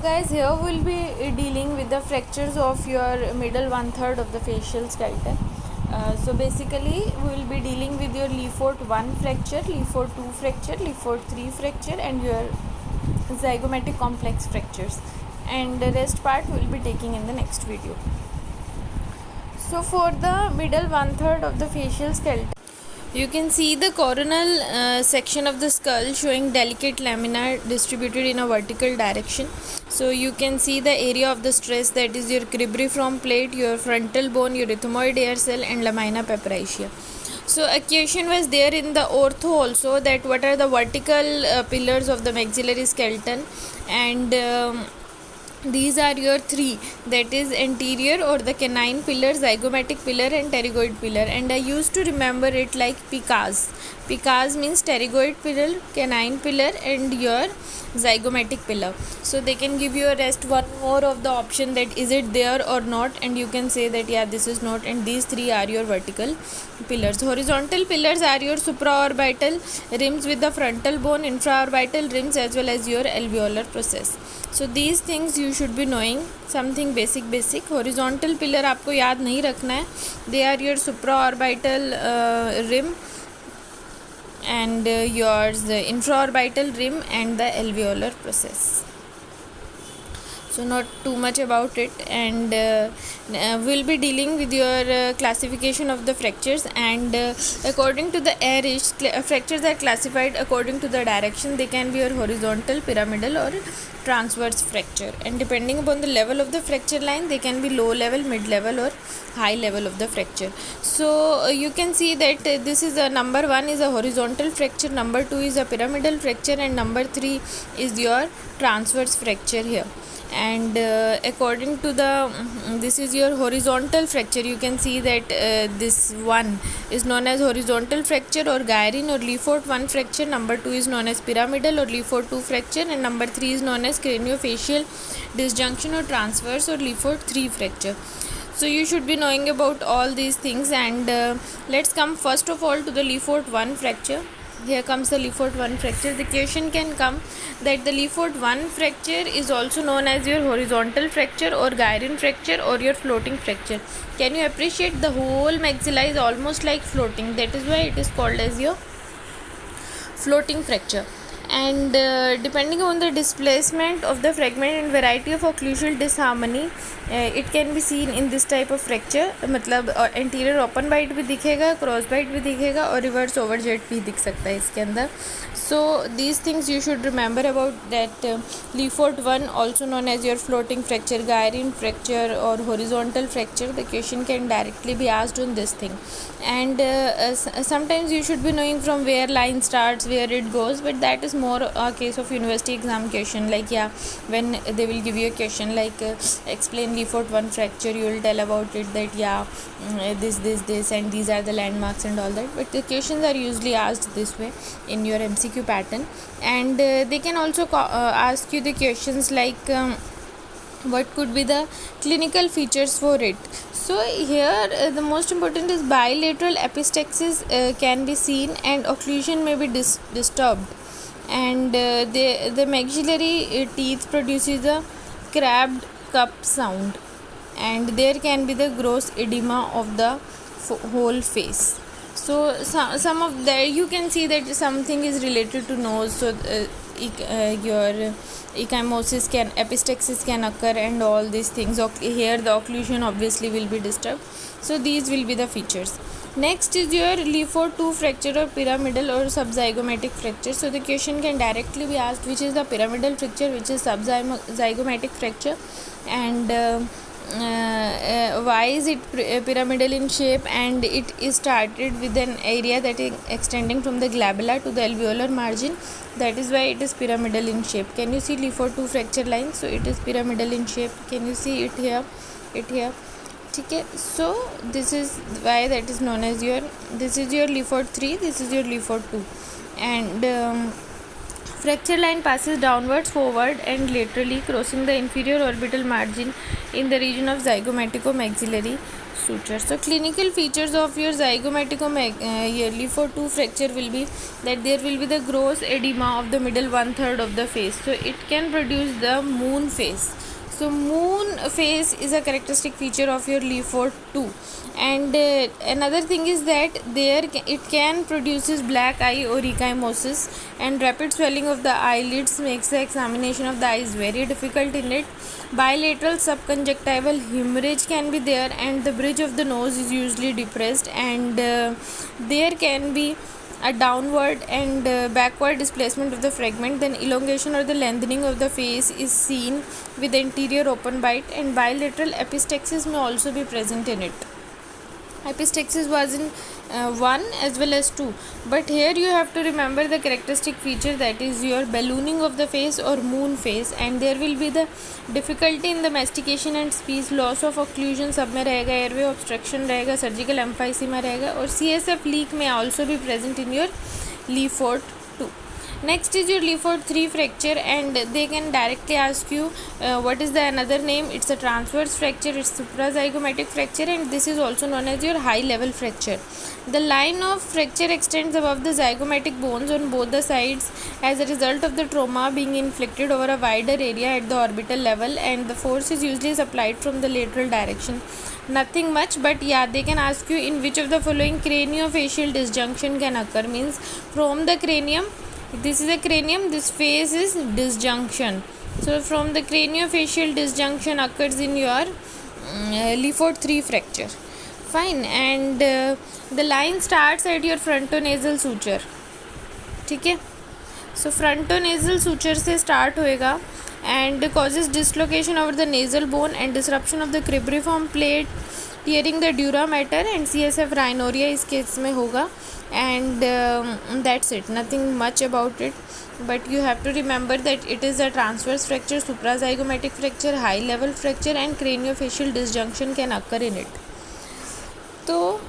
guys, here we'll be dealing with the fractures of your middle one-third of the facial skeleton. So basically we will be dealing with your Lefort 1 fracture, Lefort 2 fracture, Lefort 3 fracture and your zygomatic complex fractures, and the rest part we will be taking in the next video. So for the middle one-third of the facial skeleton, you can see the coronal section of the skull showing delicate lamina distributed in a vertical direction. So you can see the area of the stress, that is your cribriform plate, your frontal bone, your ethmoid hair cell and lamina papyracea. So a question was there in the ortho also, that what are the vertical pillars of the maxillary skeleton, and these are your three, that is anterior or the canine pillar, zygomatic pillar and pterygoid pillar, and I used to remember it like PICAS. PICAS means pterygoid pillar, canine pillar and your zygomatic pillar. So they can give you a rest one more of the option, that is it there or not, and you can say that yeah, this is not, and these three are your vertical pillars. Horizontal pillars are your supraorbital rims with the frontal bone, infraorbital rims as well as your alveolar process. So these things you should be knowing, something basic. Horizontal pillar आपको याद नहीं रखना है, they are your supraorbital rim and yours the infraorbital rim and the alveolar process. So not too much about it, and we'll be dealing with your classification of the fractures, and according to the Ayrisch, fractures are classified according to the direction. They can be your horizontal, pyramidal or transverse fracture, and depending upon the level of the fracture line, they can be low level, mid level or high level of the fracture. So you can see that this is a number 1 is a horizontal fracture, number 2 is a pyramidal fracture and number 3 is your transverse fracture here. And according to the this is your horizontal fracture, you can see that this one is known as horizontal fracture or gyrin or Lefort 1 fracture, number 2 is known as pyramidal or Lefort 2 fracture, and number 3 is known as craniofacial disjunction or transverse or Lefort 3 fracture. So you should be knowing about all these things, and let's come first of all to the Lefort 1 fracture. Here comes the Lefort 1 fracture. The question can come that the Lefort 1 fracture is also known as your horizontal fracture or gyrin fracture or your floating fracture. Can you appreciate the whole maxilla is almost like floating, that is why it is called as your floating fracture. And depending on the displacement of the fragment and variety of occlusal disharmony, it can be seen in this type of fracture. मतलब anterior open bite भी दिखेगा, cross bite भी दिखेगा और reverse overjet भी दिख सकता है इसके अंदर. So these things you should remember about that. Lefort 1 also known as your floating fracture, gyrin fracture or horizontal fracture. The question can directly be asked on this thing, and sometimes you should be knowing from where line starts, where it goes, but that is more a case of university exam question. Like yeah, when they will give you a question like explain Lefort 1 fracture, you will tell about it that yeah, this and these are the landmarks and all that, but the questions are usually asked this way in your MCQ pattern. And they can also ask you the questions like what could be the clinical features for it. So here the most important is bilateral epistaxis can be seen and occlusion may be disturbed, and the maxillary teeth produces a crabbed cup sound, and there can be the gross edema of the whole face. So some of that you can see that something is related to nose, so your ecchymosis epistaxis can occur and all these things. Here the occlusion obviously will be disturbed. So these will be the features. Next is your Lefort 2 fracture or pyramidal or subzygomatic fracture. So the question can directly be asked which is the pyramidal fracture, which is subzygomatic fracture, and why is it pyramidal in shape, and it is started with an area that is extending from the glabella to the alveolar margin, that is why it is pyramidal in shape. Can you see Lefort 2 fracture line? So it is pyramidal in shape. Can you see it here, okay? So this is why that is known as your, this is your Lefort 3, this is your Lefort 2, and Fracture line passes downwards, forward and laterally, crossing the inferior orbital margin in the region of zygomatico-maxillary suture. So clinical features of your Leaford 2 fracture will be that there will be the gross edema of the middle 1/3 of the face. So it can produce the moon face. So moon face is a characteristic feature of your Leaford 2. And another thing is that it can produces black eye or ecchymosis, and rapid swelling of the eyelids makes the examination of the eyes very difficult in it. Bilateral subconjunctival hemorrhage can be there, and the bridge of the nose is usually depressed, and there can be a downward and backward displacement of the fragment. Then elongation or the lengthening of the face is seen with anterior open bite, and bilateral epistaxis may also be present in it. Epistaxis was in 1 as well as 2, but here you have to remember the characteristic feature, that is your ballooning of the face or moon face, and there will be the difficulty in the mastication and speech, loss of occlusion सब में रहेगा, airway obstruction रहेगा, surgical emphysema रहेगा, और CSF leak may also be present in your Leaford 2. Next is your Leaford 3 fracture, and they can directly ask you what is the another name. It's a transverse fracture, it's suprazygomatic fracture, and this is also known as your high level fracture. The line of fracture extends above the zygomatic bones on both the sides as a result of the trauma being inflicted over a wider area at the orbital level, and the force is usually supplied from the lateral direction. Nothing much, but yeah, they can ask you in which of the following craniofacial disjunction can occur. Means from the cranium, this is a cranium, this face is disjunction. So from the craniofacial disjunction occurs in your Leaford 3 fracture. Fine. And the line starts at your frontonasal suture. ठीक है. So frontonasal suture से start होएगा and causes dislocation over the nasal bone and disruption of the cribriform plate, tearing the dura mater, and CSF rhinorrhea इस case में होगा. And that's it, nothing much about it, but you have to remember that it is a transverse fracture, suprazygomatic fracture, high level fracture, and craniofacial disjunction can occur in it. So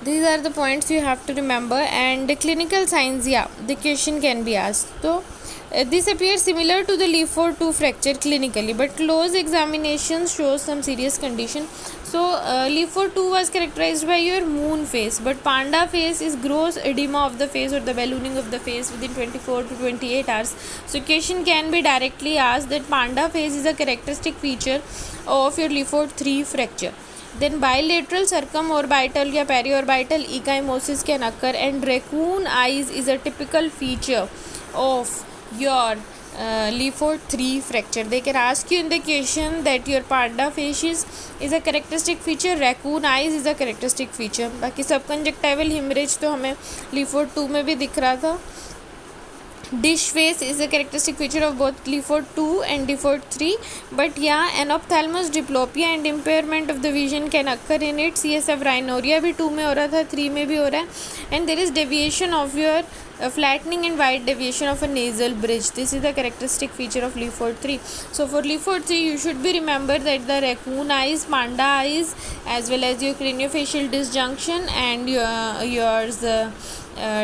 these are the points you have to remember. And the clinical signs, yeah, the question can be asked. So this appears similar to the Leaford 2 fracture clinically, but close examination shows some serious condition. So Leaford 2 was characterized by your moon face, but panda face is gross edema of the face or the ballooning of the face within 24 to 28 hours. So question can be directly asked that panda face is a characteristic feature of your Leaford 3 fracture. Then bilateral circumorbital या periorbital ecchymosis can occur, and raccoon eyes is a typical feature of your Leaford 3 fracture. They can ask you in the question that your panda facies is a characteristic feature, raccoon eyes is a characteristic feature. बाकी subconjunctival hemorrhage तो हमें Leaford 2 में भी दिख रहा था. Dish face is a characteristic feature of both Leaford 2 and Leaford 3, but yeah, anophthalmos diplopia and impairment of the vision can occur in it. CSF rhinorrhea भी 2 में हो रहा था, 3 में भी हो रहा है. And there is deviation of your flattening and wide deviation of a nasal bridge. This is the characteristic feature of Leaford 3. So for Leaford 3 you should be remember that the raccoon eyes, panda eyes, as well as your craniofacial disjunction and yours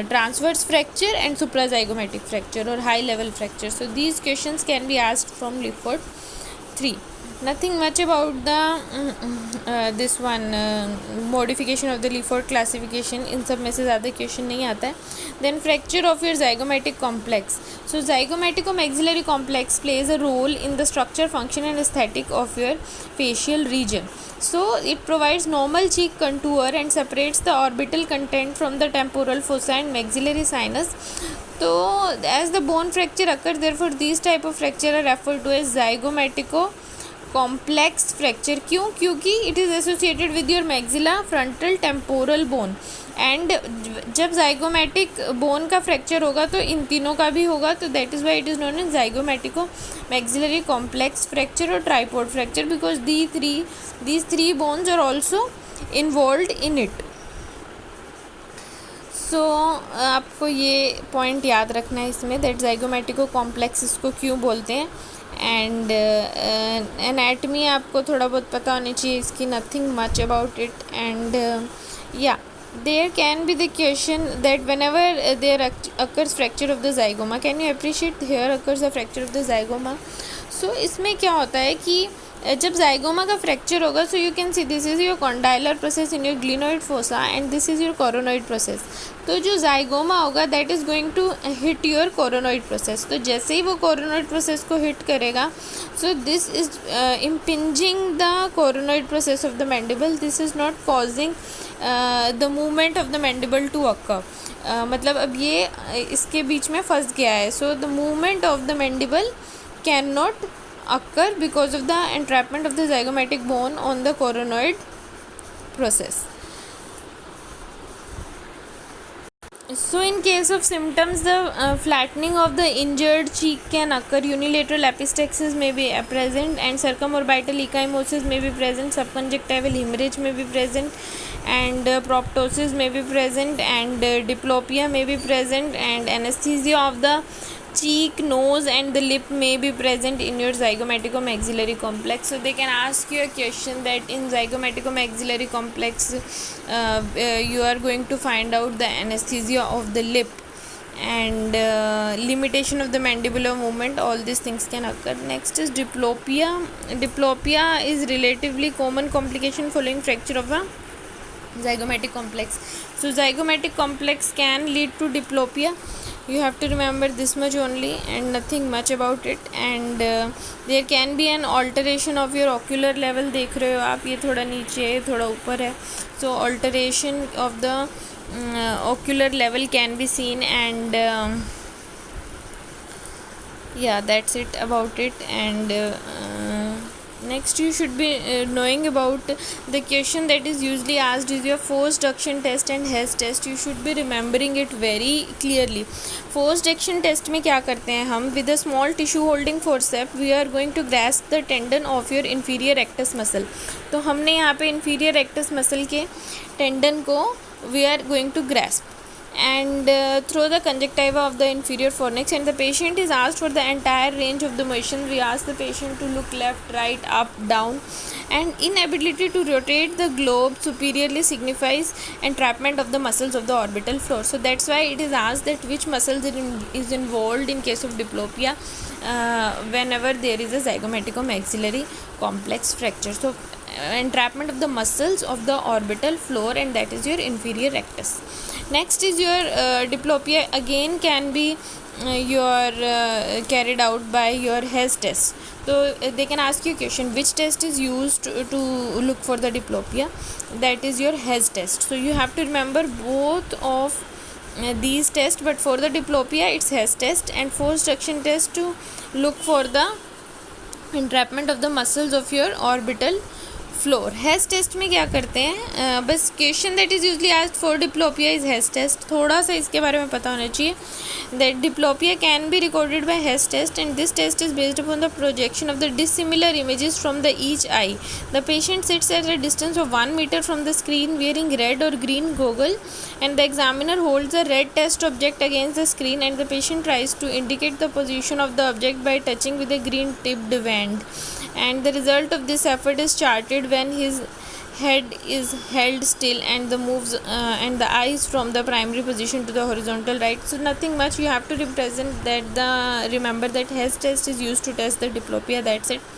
transverse fracture and suprazygomatic fracture or high level fracture. So these questions can be asked from Leaford 3. Nothing much about the this one modification of the Leaford classification. इन सब में से ज़्यादा question नहीं आता है. Then fracture of your zygomatic complex. So zygomatico-maxillary complex plays a role in the structure, function and aesthetic of your facial region. So it provides normal cheek contour and separates the orbital content from the temporal fossa and maxillary sinus. So as the bone fracture occurs, therefore these type of fracture are referred to as zygomatico complex fracture. क्यों? क्योंकि it is associated with your maxilla frontal temporal bone, and जब zygomatic bone का fracture होगा तो इन तीनों का भी होगा, तो that is why it is known as zygomatico maxillary complex fracture और tripod fracture, because these three bones are also involved in it. So आपको ये पॉइंट याद रखना है इसमें, दैट जाइगोमेटिको कॉम्प्लेक्स इसको क्यों बोलते हैं. एंड एनाटमी आपको थोड़ा बहुत पता होनी चाहिए इसकी, nothing much about it. And या there can be the question that whenever there occurs fracture of the zygoma, can you appreciate here occurs a fracture of the zygoma. So इसमें क्या होता है कि जब जाइगोमा का फ्रैक्चर होगा, so you can see this is your condylar process in your glenoid fossa and this is your coronoid process. तो जो जाइगोमा होगा that is going to hit your coronoid process. तो जैसे ही वो कोरोनोइड प्रोसेस को hit करेगा, so this is impinging the coronoid process of the mandible. This is not causing the movement of the mandible to occur. मतलब अब ये इसके बीच में फंस गया है. So the movement of the mandible can not occur because of the entrapment of the zygomatic bone on the coronoid process. So in case of symptoms, the flattening of the injured cheek can occur. Unilateral epistaxis may be present and circumorbital ecchymosis may be present. Subconjunctival hemorrhage may be present and proptosis may be present and diplopia may be present and anesthesia of the cheek, nose and the lip may be present in your zygomaticomaxillary complex. So they can ask you a question that in zygomaticomaxillary complex you are going to find out the anesthesia of the lip and limitation of the mandibular movement. All these things can occur. Next is diplopia. Diplopia is relatively common complication following fracture of a zygomatic complex. So zygomatic complex can lead to diplopia. You have to remember this much only and nothing much about it. And there can be an alteration of your ocular level. देख रहे हो आप, ये थोड़ा नीचे है, थोड़ा ऊपर है. So alteration of the ocular level can be seen and yeah, that's it about it. And next you should be knowing about the question that is usually asked is your forced action test and Hess test. You should be remembering it very clearly. Forced action test में क्या करते हैं हम, with a small tissue holding forceps we are going to grasp the tendon of your inferior rectus muscle. तो हमने यहाँ पे inferior rectus muscle के tendon को we are going to grasp and through the conjunctiva of the inferior fornix, and the patient is asked for the entire range of the motion. We ask the patient to look left, right, up, down, and inability to rotate the globe superiorly signifies entrapment of the muscles of the orbital floor. So that's why it is asked that which muscles is involved in case of diplopia whenever there is a zygomaticomaxillary complex fracture. So entrapment of the muscles of the orbital floor, and that is your inferior rectus. Next is your diplopia again can be carried out by your Hess test. So they can ask you a question, which test is used to look for the diplopia? That is your Hess test. So you have to remember both of these tests, but for the diplopia it's Hess test and forced action test to look for the entrapment of the muscles of your orbital floor. Hess test में क्या करते हैं, बस question that is usually asked for diplopia is Hess test. थोड़ा सा इसके बारे में पता होना चाहिए. That diplopia can be recorded by Hess test and this test is based upon the projection of the dissimilar images from the each eye. The patient sits at a distance of 1 meter from the screen wearing red or green goggle and the examiner holds a red test object against the screen and the patient tries to indicate the position of the object by touching with a green tipped wand, and the result of this effort is charted when his head is held still and the moves and the eyes from the primary position to the horizontal right. So nothing much, you have to represent that remember that Hess test is used to test the diplopia. That's it.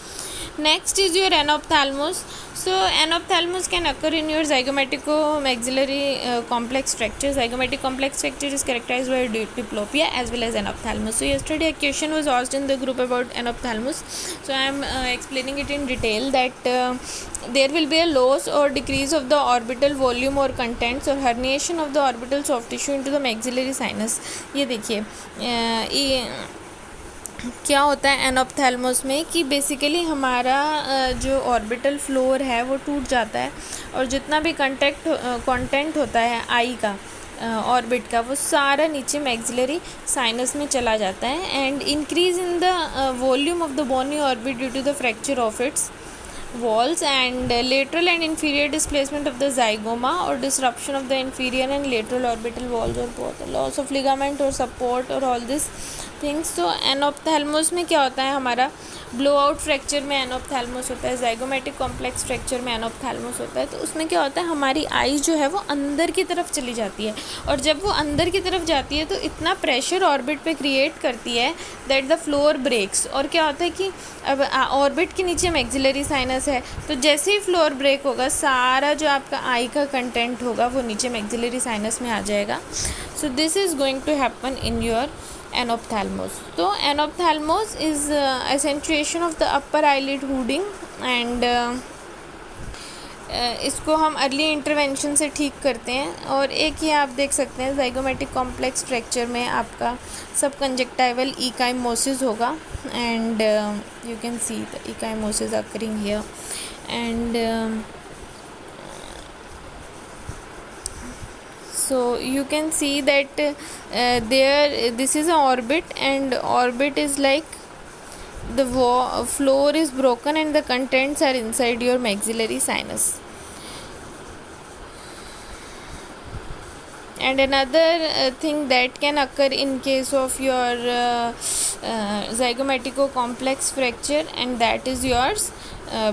Next is your anophthalmos. So anophthalmos can occur in your zygomaticomaxillary complex fracture. Zygomatic complex fracture is characterized by diplopia as well as anophthalmos. So yesterday a question was asked in the group about anophthalmos. So I am explaining it in detail that there will be a loss or decrease of the orbital volume or contents or herniation of the orbital soft tissue into the maxillary sinus. ये देखिए क्या होता है एनोप्थेल्मोस में कि basically हमारा जो orbital floor है वो टूट जाता है और जितना भी कंटेंट होता है आई का ऑर्बिट का वो सारा नीचे मैक्सिलरी साइनस में चला जाता है. And increase in the volume of the bony orbit due to the fracture of its walls and lateral and inferior displacement of the zygoma or disruption of the inferior and lateral orbital walls or both, loss of ligament or support or all these things. तो एनोप्थेल्मोस में क्या होता है हमारा, blow out fracture में एनोप्थेल्मोस होता है, ज़ाइगोमेटिक complex fracture में एनोप्थेल्मोस होता है। तो उसमें क्या होता है, हमारी आई जो है वो अंदर की तरफ चली जाती है, और जब वो अंदर की तरफ जाती है तो इतना प्रेशर ऑर्बिट पे क्रिएट करती है दैट द फ्लोर ब्रेक्स। और क्या होता है कि अब ऑर्बिट के नीचे मैक्सिलरी साइनस है, तो जैसे ही फ्लोर ब्रेक होगा सारा जो आपका आई का कंटेंट होगा वो नीचे मैक्सिलरी साइनस में आ जाएगा। So this is going to happen in your enophthalmos. तो enophthalmos is accentuation of the upper eyelid hooding, and इसको हम अर्ली इंटरवेंशन से ठीक करते हैं। और एक ये आप देख सकते हैं ज़ाइगोमेटिक कॉम्प्लेक्स फ्रैक्चर में आपका सब कंजक्टाइवल इकाइमोसिस होगा, and you can see the ecchymosis occurring here, and so you can see that there this is an orbit, and orbit is like the floor is broken and the contents are inside your maxillary sinus. And another thing that can occur in case of your zygomatico complex fracture, and that is yours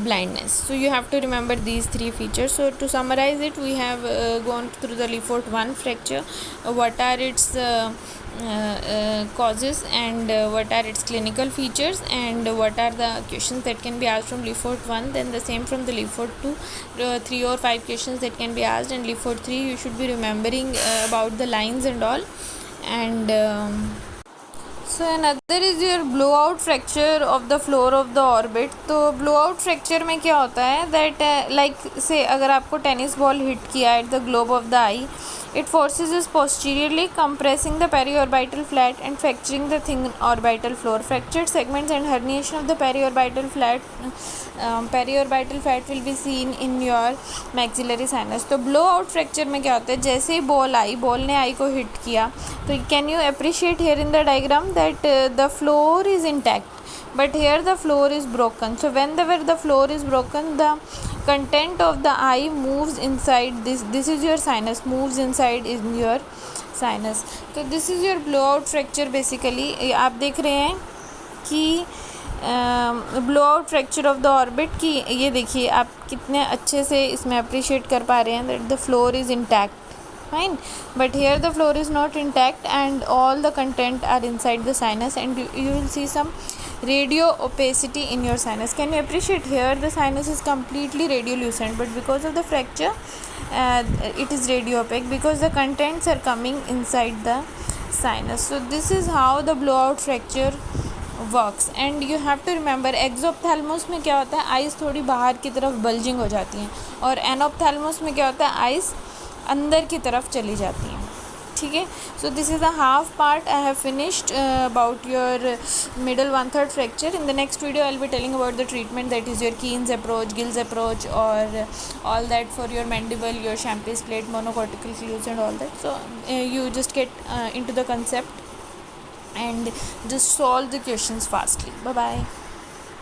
blindness. So you have to remember these three features. So to summarize it, we have gone through the Lefort 1 fracture, what are its causes, and what are its clinical features, and what are the questions that can be asked from Lefort 1, then the same from the Lefort 2, 3 or 5 questions that can be asked, and Lefort 3 you should be remembering about the lines and all. And so another is your blowout fracture of the floor of the orbit. तो blowout fracture में क्या होता है that like say अगर आपको tennis ball hit किया at the globe of the eye, it forces is posteriorly compressing the periorbital flat and fracturing the thin orbital floor. Fractured segments and herniation of the periorbital fat will be seen in your maxillary sinus. तो blowout fracture में क्या होता है, जैसे ही ball ने आई को hit किया, तो can you appreciate here in the diagram that the floor is intact, but here the floor is broken. So whenever the floor is broken, the content of the eye moves inside this is your sinus, moves inside in your sinus. तो this is your blowout fracture basically. आप देख रहे हैं कि blowout fracture of the orbit की ये देखिए आप कितने अच्छे से इसमें अप्रिशिएट कर पा रहे हैं that the floor is intact, fine, but here the floor is not intact and all the content are inside the sinus, and you will see some radio opacity in your sinus. Can you appreciate here the sinus is completely radiolucent, but because of the fracture it is radio opaque because the contents are coming inside the sinus. So this is how the blowout fracture works. And you have to remember exophthalmos में क्या होता है, eyes थोड़ी बाहर की तरफ bulging हो जाती हैं, और एनोप्थेल्मोस में क्या होता है, आइज़ अंदर की तरफ चली जाती हैं. ठीक है. सो this is the half part I have finished about your middle 1/3 fracture. In the next video I will be telling about the treatment that is your Keynes approach, gills approach, और all that for your mandible, your Champy's plate, monocortical fluids and all that. So you just get into the concept and just solve the questions fastly. Bye bye.